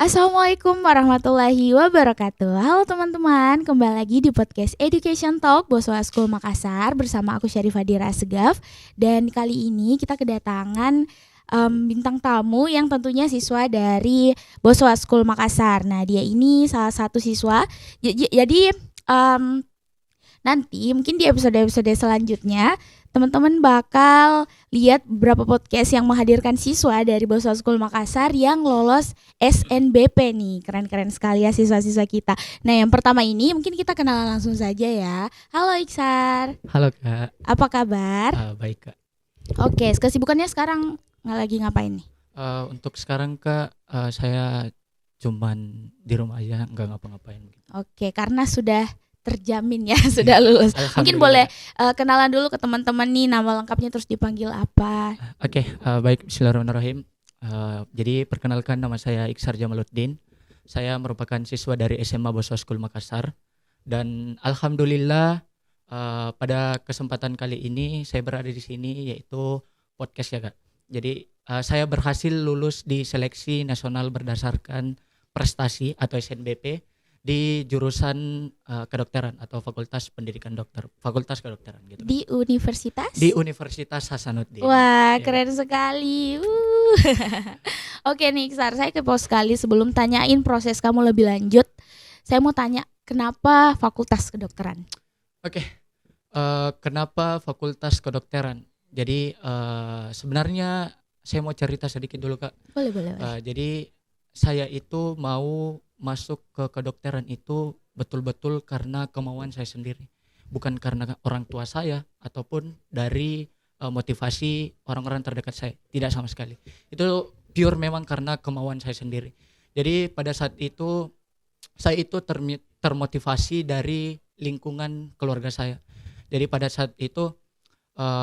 Assalamualaikum warahmatullahi wabarakatuh. Halo teman-teman, kembali lagi di podcast Education Talk Boswa School Makassar bersama aku Syarifah Dira Segaf. Dan kali ini kita kedatangan bintang tamu yang tentunya siswa dari Boswa School Makassar. Nah, dia ini salah satu siswa. Jadi nanti mungkin di episode-episode selanjutnya teman-teman bakal lihat beberapa podcast yang menghadirkan siswa dari Boswa School Makassar yang lolos SNBP nih. Keren-keren sekali ya siswa-siswa kita. Nah, yang pertama ini mungkin kita kenalan langsung saja ya. Halo Iksar. Halo Kak. Apa kabar? Baik Kak. Oke, kesibukannya sekarang lagi ngapain nih? Untuk sekarang Kak, saya cuman di rumah aja, nggak ngapa-ngapain gitu. Oke, karena sudah terjamin ya sudah lulus. Mungkin boleh kenalan dulu ke teman-teman nih, nama lengkapnya terus dipanggil apa? Oke, baik, bismillahirrahmanirrahim. Jadi perkenalkan, nama saya Iksar Jamaluddin. Saya merupakan siswa dari SMA Boswa School Makassar. Dan alhamdulillah pada kesempatan kali ini saya berada di sini, yaitu podcast ya Kak. Jadi saya berhasil lulus di seleksi nasional berdasarkan prestasi atau SNBP di jurusan kedokteran atau Fakultas Pendidikan Dokter, Fakultas Kedokteran gitu. Di universitas? Di Universitas Hasanuddin. Wah, Ya. keren sekali. Oke nih, Iksar, saya kepo sekali. Sebelum tanyain proses kamu lebih lanjut, saya mau tanya kenapa Fakultas Kedokteran? Oke, kenapa Fakultas Kedokteran? Jadi sebenarnya saya mau cerita sedikit dulu Kak. Boleh. Jadi saya itu mau masuk ke kedokteran itu betul-betul karena kemauan saya sendiri, bukan karena orang tua saya ataupun dari motivasi orang-orang terdekat saya, tidak sama sekali. Itu pure memang karena kemauan saya sendiri. Jadi pada saat itu saya itu termotivasi dari lingkungan keluarga saya. Jadi pada saat itu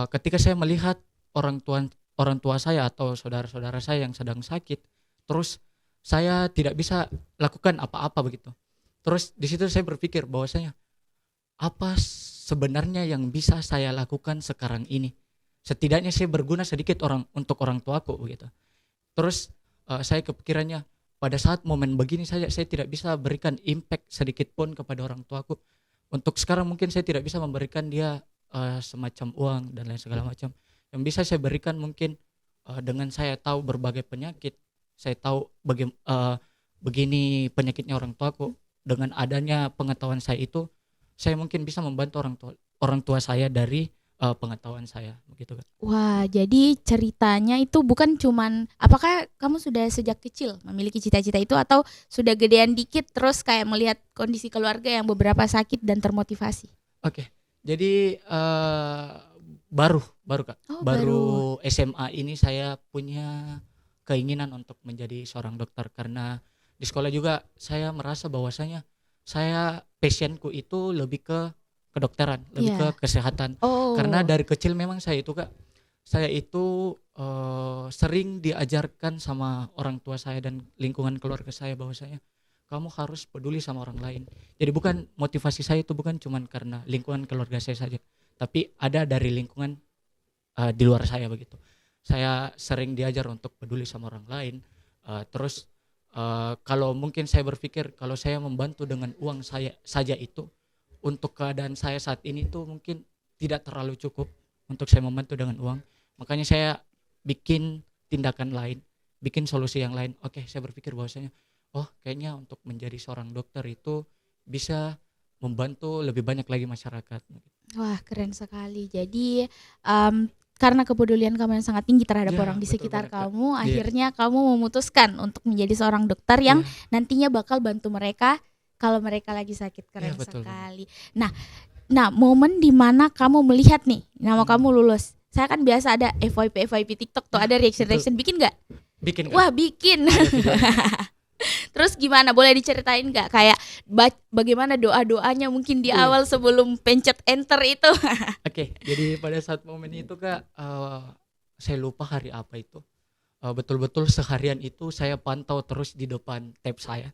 ketika saya melihat orang tua saya atau saudara-saudara saya yang sedang sakit, terus saya tidak bisa lakukan apa-apa begitu. Terus di situ saya berpikir bahwasanya apa sebenarnya yang bisa saya lakukan sekarang ini? Setidaknya saya berguna sedikit untuk orang tuaku begitu. Terus saya kepikirannya pada saat momen begini saya tidak bisa berikan impact sedikit pun kepada orang tuaku. Untuk sekarang mungkin saya tidak bisa memberikan dia semacam uang dan lain segala macam. Yang bisa saya berikan mungkin dengan saya tahu berbagai penyakit, saya tahu begini penyakitnya orang tuaku. Dengan adanya pengetahuan saya itu, saya mungkin bisa membantu orang tua saya dari pengetahuan saya begitu kan. Wah, jadi ceritanya itu bukan cuman, apakah kamu sudah sejak kecil memiliki cita-cita itu atau sudah gedean dikit terus kayak melihat kondisi keluarga yang beberapa sakit dan termotivasi? Oke. Jadi baru Kak. Baru SMA ini saya punya keinginan untuk menjadi seorang dokter, karena di sekolah juga saya merasa bahwasanya saya passionku itu lebih ke kedokteran, lebih ke kesehatan. Karena dari kecil memang saya itu sering diajarkan sama orang tua saya dan lingkungan keluarga saya bahwasanya kamu harus peduli sama orang lain. Jadi bukan motivasi saya itu bukan cuman karena lingkungan keluarga saya saja, tapi ada dari lingkungan di luar saya begitu. Saya sering diajar untuk peduli sama orang lain. Terus kalau mungkin saya berpikir kalau saya membantu dengan uang saya saja itu untuk keadaan saya saat ini tuh mungkin tidak terlalu cukup untuk saya membantu dengan uang. Makanya saya bikin tindakan lain, bikin solusi yang lain. Oke, saya berpikir bahwasanya kayaknya untuk menjadi seorang dokter itu bisa membantu lebih banyak lagi masyarakat. Wah, keren sekali. Jadi karena kepedulian kamu yang sangat tinggi terhadap orang di sekitar kamu, akhirnya kamu memutuskan untuk menjadi seorang dokter yang nantinya bakal bantu mereka kalau mereka lagi sakit. Keren sekali. Nah, momen di mana kamu melihat nih nama kamu lulus. Saya kan biasa ada FYP TikTok tuh, ada reaction, bikin nggak? Bikin. Wah, bikin. Terus gimana? Boleh diceritain nggak? Kayak bagaimana doa-doanya mungkin di awal sebelum pencet enter itu? Oke, jadi pada saat momen itu Kak, saya lupa hari apa itu. Betul-betul seharian itu saya pantau terus di depan tab saya.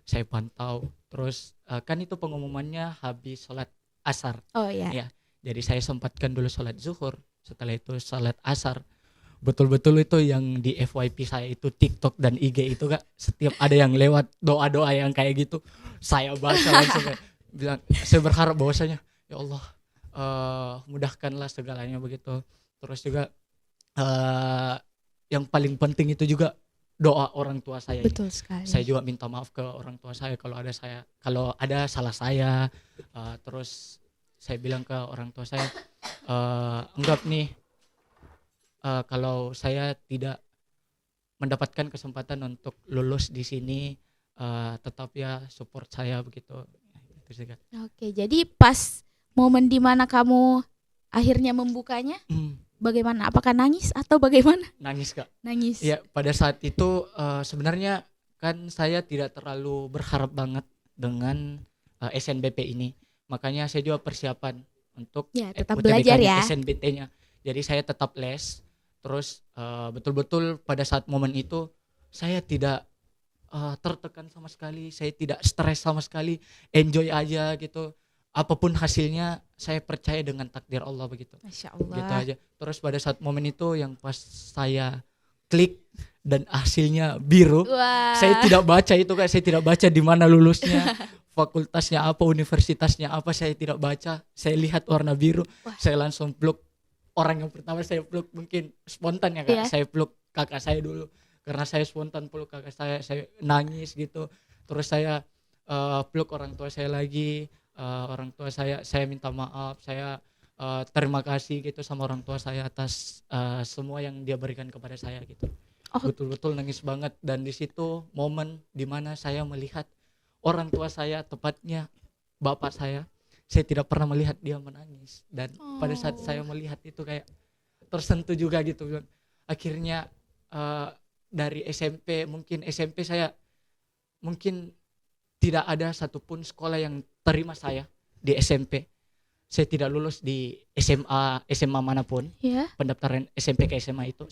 Saya pantau terus kan itu pengumumannya habis sholat asar. Oh ya. Ya, jadi saya sempatkan dulu sholat zuhur, setelah itu sholat asar. betul-betul itu yang di FYP saya itu TikTok dan IG itu Kak, setiap ada yang lewat doa-doa yang kayak gitu saya baca langsung kayak bilang, saya berharap bahwasanya ya Allah mudahkanlah segalanya begitu. Terus juga yang paling penting itu juga doa orang tua saya. Betul sekali. Saya juga minta maaf ke orang tua saya kalau ada salah saya. Terus saya bilang ke orang tua saya, anggap nih kalau saya tidak mendapatkan kesempatan untuk lulus di sini, tetap ya support saya begitu. Itu sih Kak. Oke, jadi pas momen dimana kamu akhirnya membukanya, bagaimana? Apakah nangis atau bagaimana? Nangis Kak. Nangis. Ya pada saat itu sebenarnya kan saya tidak terlalu berharap banget dengan SNBP ini. Makanya saya juga persiapan untuk tetap belajar ya. SNBT-nya. Jadi saya tetap les. Terus betul-betul pada saat momen itu saya tidak tertekan sama sekali, saya tidak stres sama sekali, enjoy aja gitu. Apapun hasilnya saya percaya dengan takdir Allah begitu. Masya Allah. Gitu aja. Terus pada saat momen itu yang pas saya klik dan hasilnya biru, saya tidak baca itu Kak, saya tidak baca di mana lulusnya, fakultasnya apa, universitasnya apa, saya tidak baca. Saya lihat warna biru, saya langsung peluk orang yang pertama saya peluk, mungkin spontan ya Kak, saya peluk kakak saya dulu. Karena saya spontan peluk kakak saya nangis gitu. Terus saya peluk orang tua saya lagi. Orang tua saya minta maaf, saya terima kasih gitu sama orang tua saya atas semua yang dia berikan kepada saya gitu. Betul-betul nangis banget. Dan di situ momen dimana saya melihat orang tua saya, tepatnya bapak saya tidak pernah melihat dia menangis. Dan pada saat saya melihat itu kayak tersentuh juga gitu. Akhirnya dari SMP saya mungkin tidak ada satupun sekolah yang terima saya di SMP. Saya tidak lulus di SMA manapun. Pendaftaran SMP ke SMA itu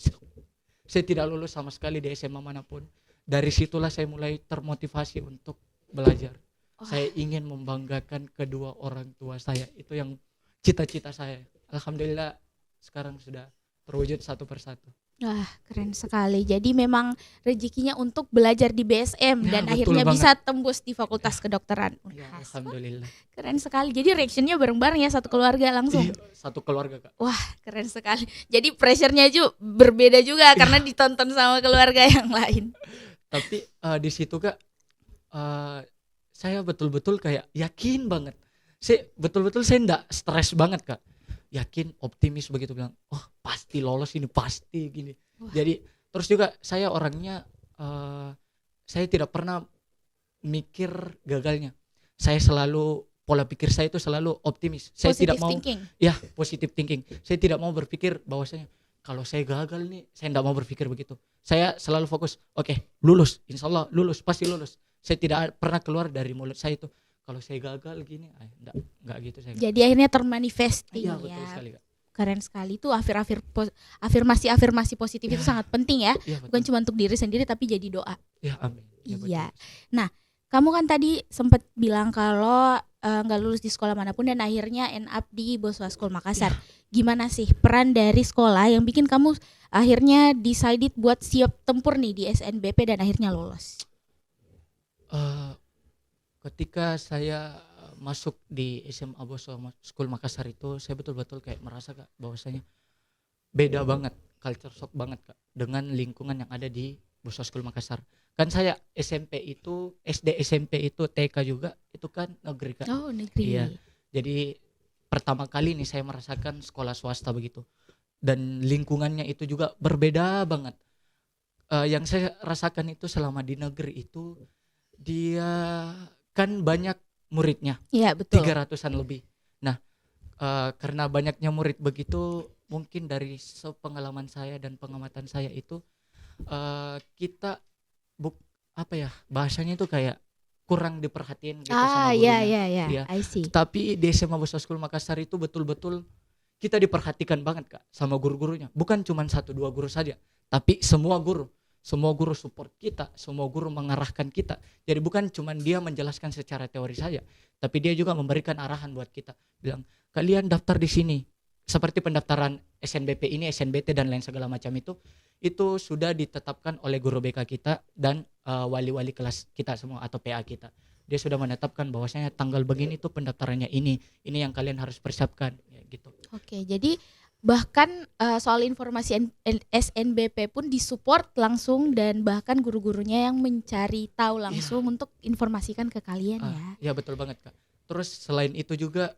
saya tidak lulus sama sekali di SMA manapun. Dari situlah saya mulai termotivasi untuk belajar. Saya ingin membanggakan kedua orang tua saya. Itu yang cita-cita saya. Alhamdulillah sekarang sudah terwujud satu persatu. Wah, keren sekali. Jadi memang rezekinya untuk belajar di BSM dan akhirnya banget. bisa tembus di Fakultas Kedokteran. Alhamdulillah. Keren sekali. Jadi reactionnya bareng-bareng ya, satu keluarga langsung. Satu keluarga Kak. Wah, keren sekali. Jadi pressure-nya juga berbeda juga karena ditonton sama keluarga yang lain. Tapi di situ Kak, saya betul-betul kayak yakin banget. Saya enggak stres banget Kak. Yakin, optimis begitu, bilang pasti lolos ini, pasti gini. Jadi terus juga saya orangnya saya tidak pernah mikir gagalnya. Saya selalu, pola pikir saya itu selalu optimis. Saya tidak mau positive thinking. Saya tidak mau berpikir bahwasanya kalau saya gagal nih, saya tidak mau berpikir begitu. Saya selalu fokus, lulus, insyaallah lulus, pasti lulus. Saya tidak pernah keluar dari mulut saya itu kalau saya gagal gini, enggak gitu saya. Jadi akhirnya termanifesting ya. Betul sekali Kak. Keren sekali. Itu afirmasi positif itu sangat penting ya. Bukan cuma untuk diri sendiri tapi jadi doa. Ya, amin. Iya. Nah, kamu kan tadi sempat bilang kalau nggak lulus di sekolah manapun dan akhirnya end up di Boswa School Makassar. Gimana sih peran dari sekolah yang bikin kamu akhirnya decided buat siap tempur nih di SNBP dan akhirnya lolos? Ketika saya masuk di SMA Boswa School Makassar itu, saya betul-betul kayak merasa Kak bahwasanya beda banget, culture shock banget Kak dengan lingkungan yang ada di Boswa School Makassar. Kan saya SD SMP itu TK juga itu kan negeri Kak. Oh, negeri. Iya. Jadi pertama kali nih saya merasakan sekolah swasta begitu. Dan lingkungannya itu juga berbeda banget. Yang saya rasakan itu selama di negeri itu dia kan banyak muridnya. Iya, betul. 300-an lebih. Nah, karena banyaknya murid begitu, mungkin dari sepengalaman saya dan pengamatan saya itu kita bahasanya itu kayak kurang diperhatiin gitu sama gurunya. Iya. I see. Tapi di SMA Boswa School Makassar itu betul-betul kita diperhatikan banget Kak sama guru-gurunya. Bukan cuma 1-2 guru saja, tapi semua guru. Semua guru support kita, semua guru mengarahkan kita. Jadi bukan cuma dia menjelaskan secara teori saja, tapi dia juga memberikan arahan buat kita. Bilang, kalian daftar di sini, seperti pendaftaran SNBP ini, SNBT dan lain segala macam itu sudah ditetapkan oleh guru BK kita dan wali-wali kelas kita semua atau PA kita. Dia sudah menetapkan bahwasanya tanggal begini tuh pendaftarannya ini yang kalian harus persiapkan ya gitu. Oke, jadi bahkan soal informasi SNBP pun disupport langsung dan bahkan guru-gurunya yang mencari tahu langsung untuk informasikan ke kalian ya. Ya betul banget Kak. Terus selain itu juga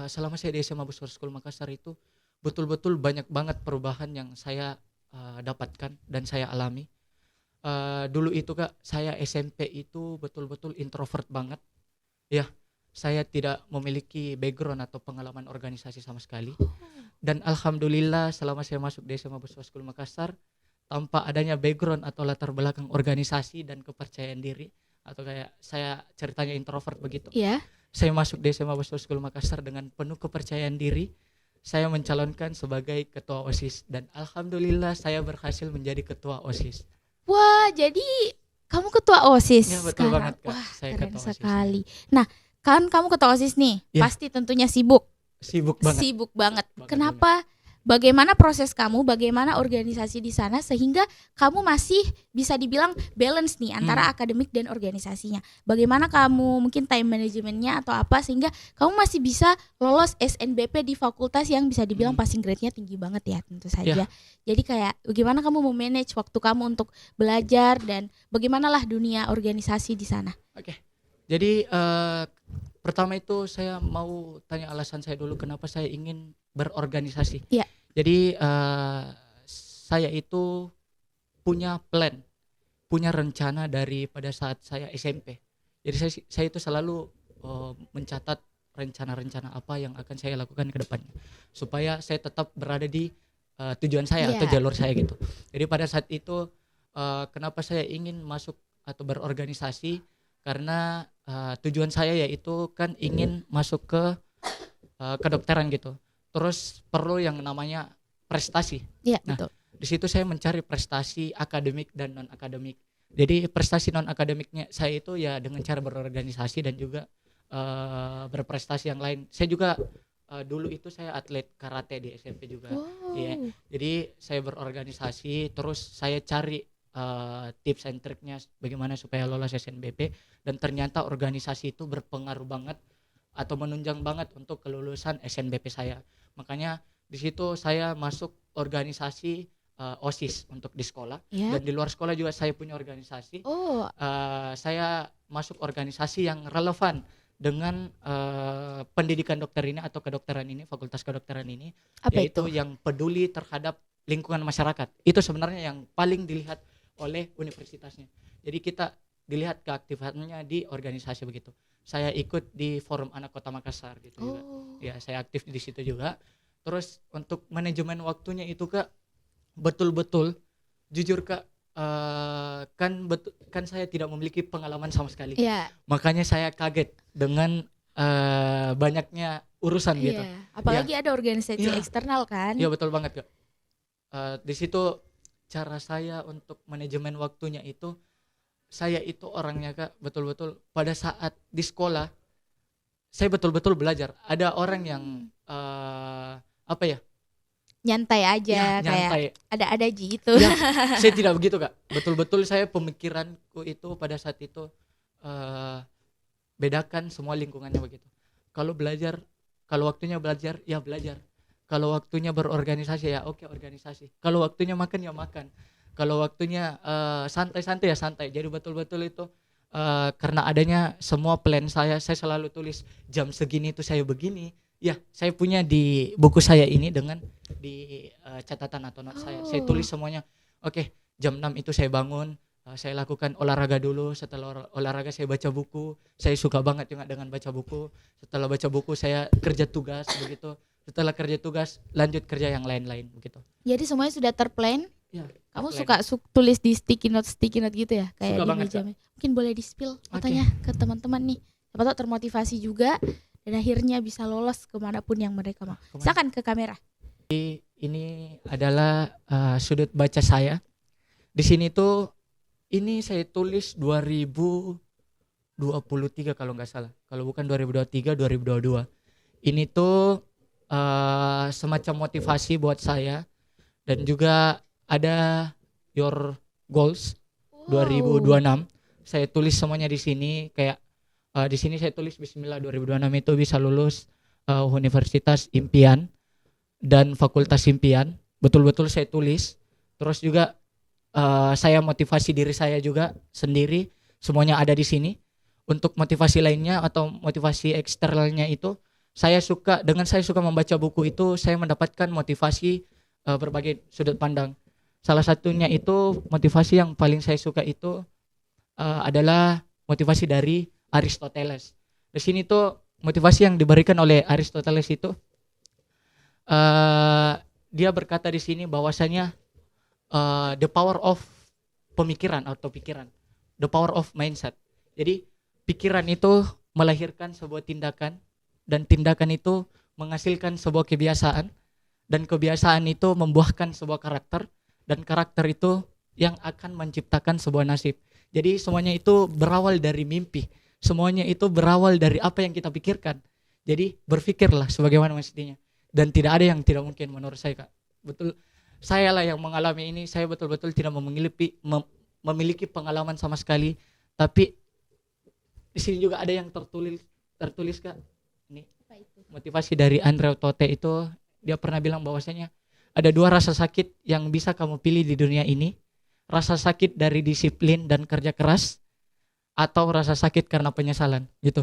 selama saya di SMA Buswara School Makassar itu betul-betul banyak banget perubahan yang saya dapatkan dan saya alami. Dulu itu Kak, saya SMP itu betul-betul introvert banget. Ya, saya tidak memiliki background atau pengalaman organisasi sama sekali. Dan alhamdulillah selama saya masuk di SMA Buswara School Makassar, tanpa adanya background atau latar belakang organisasi dan kepercayaan diri, atau kayak saya ceritanya introvert begitu. Iya. Saya masuk di SMA Buswara School Makassar dengan penuh kepercayaan diri. Saya mencalonkan sebagai ketua OSIS dan alhamdulillah saya berhasil menjadi ketua OSIS. Wah, jadi kamu ketua OSIS Ya betul sekarang. banget Kak. Wah, Saya keren ketua sekali. OSIS. Nah, kan kamu ketua OSIS nih, Ya. pasti tentunya sibuk. Sibuk banget. Sibuk banget. Banget Kenapa? Bagaimana proses kamu, bagaimana organisasi di sana sehingga kamu masih bisa dibilang balance nih antara akademik dan organisasinya. Bagaimana kamu mungkin time manajemennya atau apa sehingga kamu masih bisa lolos SNBP di fakultas yang bisa dibilang passing grade-nya tinggi banget ya tentu saja. Ya. Jadi kayak bagaimana kamu memanage waktu kamu untuk belajar dan bagaimanalah dunia organisasi di sana. Oke. Jadi pertama itu saya mau tanya alasan saya dulu kenapa saya ingin berorganisasi. Iya. Jadi saya itu punya plan, punya rencana dari pada saat saya SMP. Jadi saya itu selalu mencatat rencana-rencana apa yang akan saya lakukan ke depannya supaya saya tetap berada di tujuan saya atau jalur saya gitu. Jadi pada saat itu kenapa saya ingin masuk atau berorganisasi karena tujuan saya yaitu kan ingin masuk ke kedokteran gitu. Terus perlu yang namanya prestasi. Iya, Nah, betul. di situ saya mencari prestasi akademik dan non akademik. Jadi prestasi non akademiknya saya itu ya dengan cara berorganisasi dan juga berprestasi yang lain. Saya juga dulu itu saya atlet karate di SMP juga. Iya. Jadi saya berorganisasi, terus saya cari tips and triknya bagaimana supaya lolos SNBP dan ternyata organisasi itu berpengaruh banget atau menunjang banget untuk kelulusan SNBP saya. Makanya di situ saya masuk organisasi OSIS untuk di sekolah dan di luar sekolah juga saya punya organisasi. Saya masuk organisasi yang relevan dengan pendidikan dokter ini atau kedokteran ini, fakultas kedokteran ini. Apa yaitu itu? Yang peduli terhadap lingkungan masyarakat. Itu sebenarnya yang paling dilihat oleh universitasnya. Jadi kita dilihat keaktifannya di organisasi begitu. Saya ikut di Forum Anak Kota Makassar gitu juga. Ya, saya aktif di situ juga. Terus untuk manajemen waktunya itu Kak betul-betul jujur Kak kan saya tidak memiliki pengalaman sama sekali. Makanya saya kaget dengan banyaknya urusan gitu. Apalagi ada organisasi eksternal kan. Iya betul banget Kak. Di situ cara saya untuk manajemen waktunya itu saya itu orangnya Kak betul-betul pada saat di sekolah saya betul-betul belajar. Ada orang yang nyantai aja nyantai. Kayak ada gitu. Ya, saya tidak begitu Kak. Betul-betul saya pemikiranku itu pada saat itu bedakan semua lingkungannya begitu. Kalau belajar, kalau waktunya belajar ya belajar. Kalau waktunya berorganisasi ya oke organisasi. Kalau waktunya makan ya makan. Kalau waktunya santai-santai ya santai. Jadi betul-betul itu karena adanya semua plan saya selalu tulis jam segini itu saya begini. Ya, saya punya di buku saya ini dengan di catatan atau note saya. Saya tulis semuanya. Oke, jam 6 itu saya bangun, saya lakukan olahraga dulu. Setelah olahraga saya baca buku. Saya suka banget juga dengan baca buku. Setelah baca buku saya kerja tugas begitu. Setelah kerja tugas lanjut kerja yang lain-lain begitu. Jadi semuanya sudah terplan? Ya. Kamu suka tulis di sticky note gitu ya? Kayak suka di banget, meja. Mungkin boleh di-spill fotonya ke teman-teman nih. Siapa tahu termotivasi juga dan akhirnya bisa lolos kemanapun yang mereka mau. Silakan ke kamera. Ini adalah sudut baca saya. Di sini tuh ini saya tulis 2023 kalau nggak salah. Kalau bukan 2023, 2022. Ini tuh semacam motivasi buat saya, dan juga ada your goals 2026. Saya tulis semuanya di sini, kayak di sini saya tulis Bismillah 2026 itu bisa lulus Universitas Impian dan Fakultas Impian. Betul-betul saya tulis. Terus juga saya motivasi diri saya juga sendiri, semuanya ada di sini. Untuk motivasi lainnya atau motivasi eksternalnya itu, saya suka membaca buku itu, saya mendapatkan motivasi berbagai sudut pandang. Salah satunya itu motivasi yang paling saya suka itu adalah motivasi dari Aristoteles. Di sini tuh motivasi yang diberikan oleh Aristoteles itu, dia berkata di sini bahwasanya the power of pemikiran atau pikiran, the power of mindset. Jadi pikiran itu melahirkan sebuah tindakan, dan tindakan itu menghasilkan sebuah kebiasaan, dan kebiasaan itu membuahkan sebuah karakter, dan karakter itu yang akan menciptakan sebuah nasib. Jadi semuanya itu berawal dari mimpi, semuanya itu berawal dari apa yang kita pikirkan. Jadi berpikirlah sebagaimana mestinya, dan tidak ada yang tidak mungkin menurut saya, Kak. Betul, saya lah yang mengalami ini, saya betul-betul tidak memiliki pengalaman sama sekali, tapi di sini juga ada yang tertulis Kak. Ini motivasi dari Andrea Tote itu, dia pernah bilang bahwasanya ada 2 rasa sakit yang bisa kamu pilih di dunia ini. Rasa sakit dari disiplin dan kerja keras, atau rasa sakit karena penyesalan, gitu.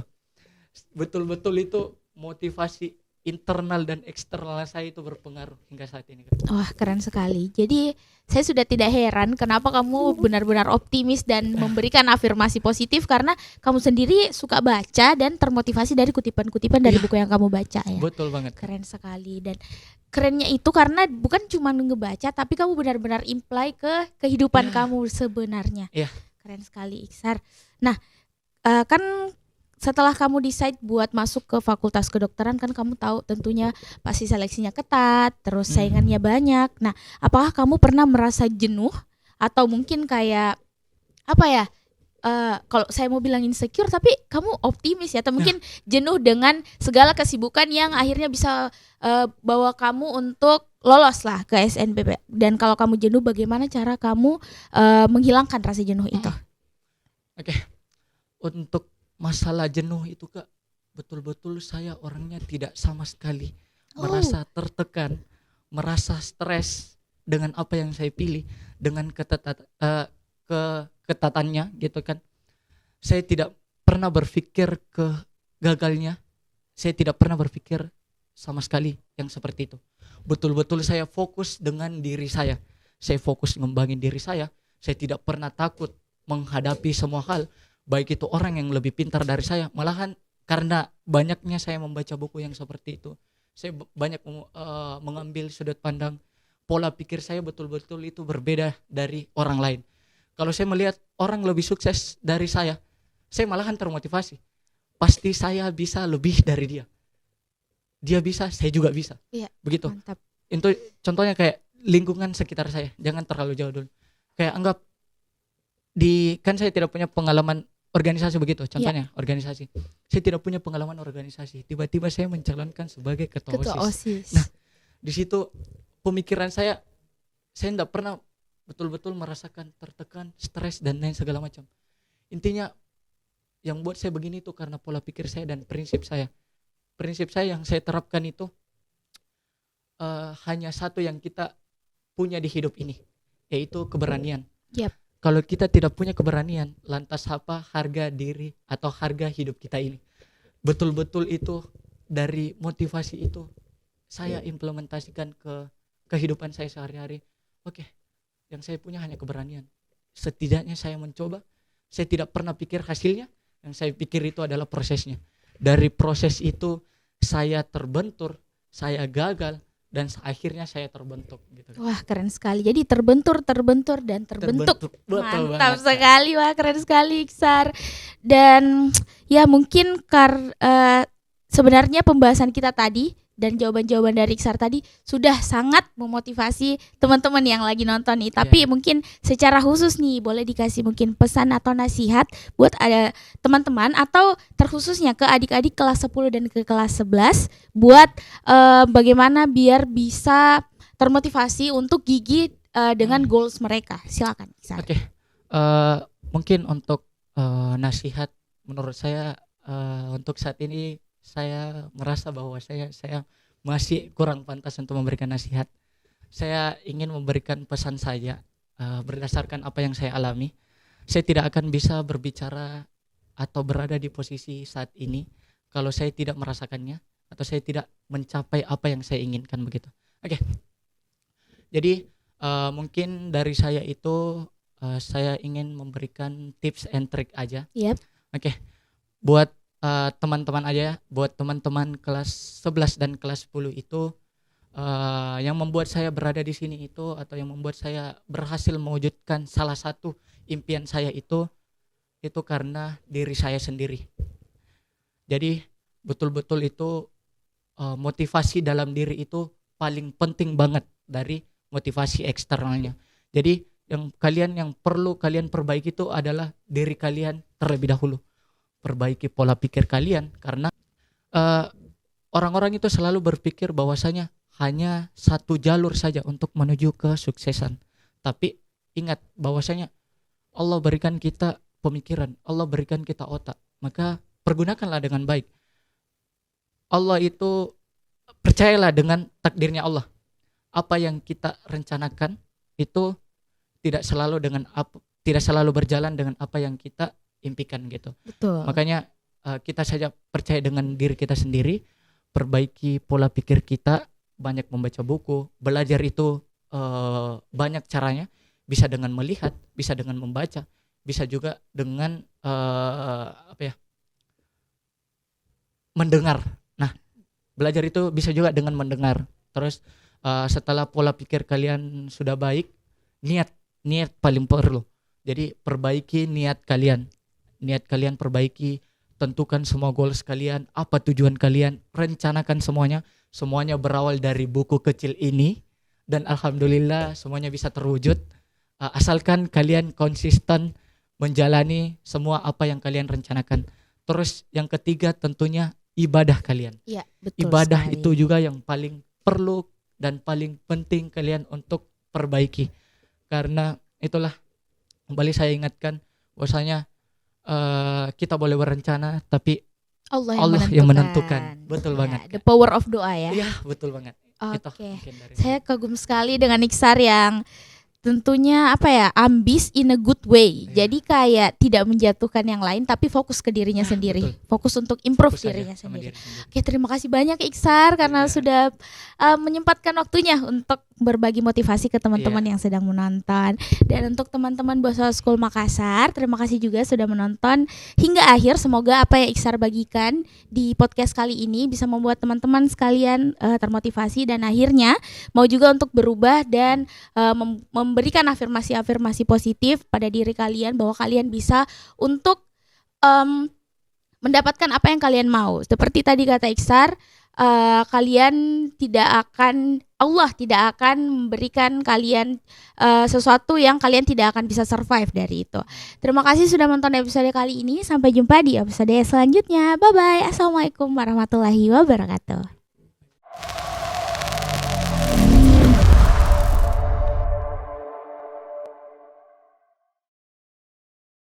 Betul-betul itu motivasi internal dan eksternal saya itu berpengaruh hingga saat ini. Wah, keren sekali. Jadi saya sudah tidak heran kenapa kamu benar-benar optimis dan memberikan afirmasi positif, karena kamu sendiri suka baca dan termotivasi dari kutipan-kutipan dari buku yang kamu baca ya. Betul banget. Keren sekali. Dan kerennya itu karena bukan cuma ngebaca, tapi kamu benar-benar imply ke kehidupan kamu sebenarnya. Keren sekali, Iksar. Nah, kan setelah kamu decide buat masuk ke fakultas kedokteran, kan kamu tahu tentunya pasti seleksinya ketat, terus saingannya banyak. Nah, apakah kamu pernah merasa jenuh atau mungkin kayak apa ya? Kalau saya mau bilang insecure, tapi kamu optimis ya, atau mungkin jenuh dengan segala kesibukan yang akhirnya bisa bawa kamu untuk lolos lah ke SNPB. Dan kalau kamu jenuh, bagaimana cara kamu menghilangkan rasa jenuh itu? Oke. Untuk masalah jenuh itu, Kak, betul-betul saya orangnya tidak sama sekali merasa tertekan, merasa stres dengan apa yang saya pilih, dengan ketatannya gitu kan. Saya tidak pernah berpikir ke gagalnya, saya tidak pernah berpikir sama sekali yang seperti itu. Betul-betul saya fokus dengan diri saya fokus ngembangin diri saya tidak pernah takut menghadapi semua hal, baik itu orang yang lebih pintar dari saya. Malahan karena banyaknya saya membaca buku yang seperti itu, saya banyak mengambil sudut pandang, pola pikir saya betul-betul itu berbeda dari orang lain. Kalau saya melihat orang lebih sukses dari saya malahan termotivasi. Pasti saya bisa lebih dari dia. Dia bisa, saya juga bisa. Iya, begitu. Mantap. Itu contohnya kayak lingkungan sekitar saya, jangan terlalu jauh dulu. Kayak anggap kan saya tidak punya pengalaman organisasi begitu, contohnya organisasi. Saya tidak punya pengalaman organisasi, tiba-tiba saya mencalonkan sebagai ketua OSIS. Nah, di situ pemikiran saya tidak pernah betul-betul merasakan tertekan, stres dan lain segala macam. Intinya yang buat saya begini itu karena pola pikir saya dan prinsip saya. Prinsip saya yang saya terapkan itu hanya satu yang kita punya di hidup ini, yaitu keberanian. Kalau kita tidak punya keberanian, lantas apa harga diri atau harga hidup kita ini? Betul-betul itu dari motivasi itu saya implementasikan ke kehidupan saya sehari-hari. Oke, yang saya punya hanya keberanian. Setidaknya saya mencoba. Saya tidak pernah pikir hasilnya, yang saya pikir itu adalah prosesnya. Dari proses itu saya terbentur, saya gagal, dan akhirnya saya terbentuk gitu. Wah, keren sekali. Jadi terbentur dan terbentuk. Betul Mantap banget, sekali. Wah, keren sekali, Iksar. Dan ya mungkin sebenarnya pembahasan kita tadi dan jawaban-jawaban dari Iksar tadi sudah sangat memotivasi teman-teman yang lagi nonton nih. Tapi mungkin secara khusus nih boleh dikasih mungkin pesan atau nasihat buat ada teman-teman atau terkhususnya ke adik-adik kelas 10 dan ke kelas 11 buat bagaimana biar bisa termotivasi untuk gigih dengan goals mereka. Silakan Iksar. Oke. Mungkin untuk nasihat menurut saya untuk saat ini saya merasa bahwa saya masih kurang pantas untuk memberikan nasihat. Saya ingin memberikan pesan saja berdasarkan apa yang saya alami. Saya tidak akan bisa berbicara atau berada di posisi saat ini kalau saya tidak merasakannya atau saya tidak mencapai apa yang saya inginkan begitu. Oke. Jadi mungkin dari saya itu saya ingin memberikan tips and trick aja. Yep. Oke. Buat teman-teman aja, buat teman-teman kelas 11 dan kelas 10 itu yang membuat saya berada di sini itu atau yang membuat saya berhasil mewujudkan salah satu impian saya itu karena diri saya sendiri. Jadi betul-betul itu motivasi dalam diri itu paling penting banget dari motivasi eksternalnya. Jadi yang perlu kalian perbaiki itu adalah diri kalian terlebih dahulu. Perbaiki pola pikir kalian karena orang-orang itu selalu berpikir bahwasanya hanya satu jalur saja untuk menuju kesuksesan. Tapi ingat bahwasanya Allah berikan kita pemikiran, Allah berikan kita otak, maka pergunakanlah dengan baik. Allah itu, percayalah dengan takdirnya Allah. Apa yang kita rencanakan itu tidak selalu berjalan dengan apa yang kita impikan gitu. Betul. Makanya kita saja percaya dengan diri kita sendiri, perbaiki pola pikir kita, banyak membaca buku, belajar itu banyak caranya, bisa dengan melihat, bisa dengan membaca, bisa juga dengan mendengar. Nah, belajar itu bisa juga dengan mendengar. Terus setelah pola pikir kalian sudah baik, niat paling perlu. Jadi perbaiki niat kalian perbaiki, tentukan semua goals kalian, apa tujuan kalian, rencanakan semuanya berawal dari buku kecil ini dan alhamdulillah semuanya bisa terwujud asalkan kalian konsisten menjalani semua apa yang kalian rencanakan. Terus yang ketiga tentunya ibadah kalian. Ya, betul ibadah sekali. itu juga yang paling perlu dan paling penting kalian untuk perbaiki. Karena itulah kembali saya ingatkan bahwasanya kita boleh berencana tapi Allah yang menentukan. Betul banget. The power of doa ya. Iya, betul banget. Oke. Saya kagum sekali dengan Iksar yang tentunya ambis in a good way. Jadi kayak tidak menjatuhkan yang lain tapi fokus ke dirinya sendiri. Betul. Fokus untuk improve Fokus dirinya sama sendiri. diri sendiri. Oke, terima kasih banyak Iksar karena sudah menyempatkan waktunya untuk berbagi motivasi ke teman-teman yang sedang menonton. Dan untuk teman-teman Boso School Makassar, terima kasih juga sudah menonton hingga akhir. Semoga apa yang Iksar bagikan di podcast kali ini bisa membuat teman-teman sekalian termotivasi dan akhirnya mau juga untuk berubah dan memberikan afirmasi-afirmasi positif pada diri kalian bahwa kalian bisa untuk mendapatkan apa yang kalian mau. Seperti tadi kata Iksar, Allah tidak akan memberikan kalian sesuatu yang kalian tidak akan bisa survive dari itu. Terima kasih sudah menonton episode kali ini. Sampai jumpa di episode selanjutnya. Bye bye. Assalamualaikum warahmatullahi wabarakatuh.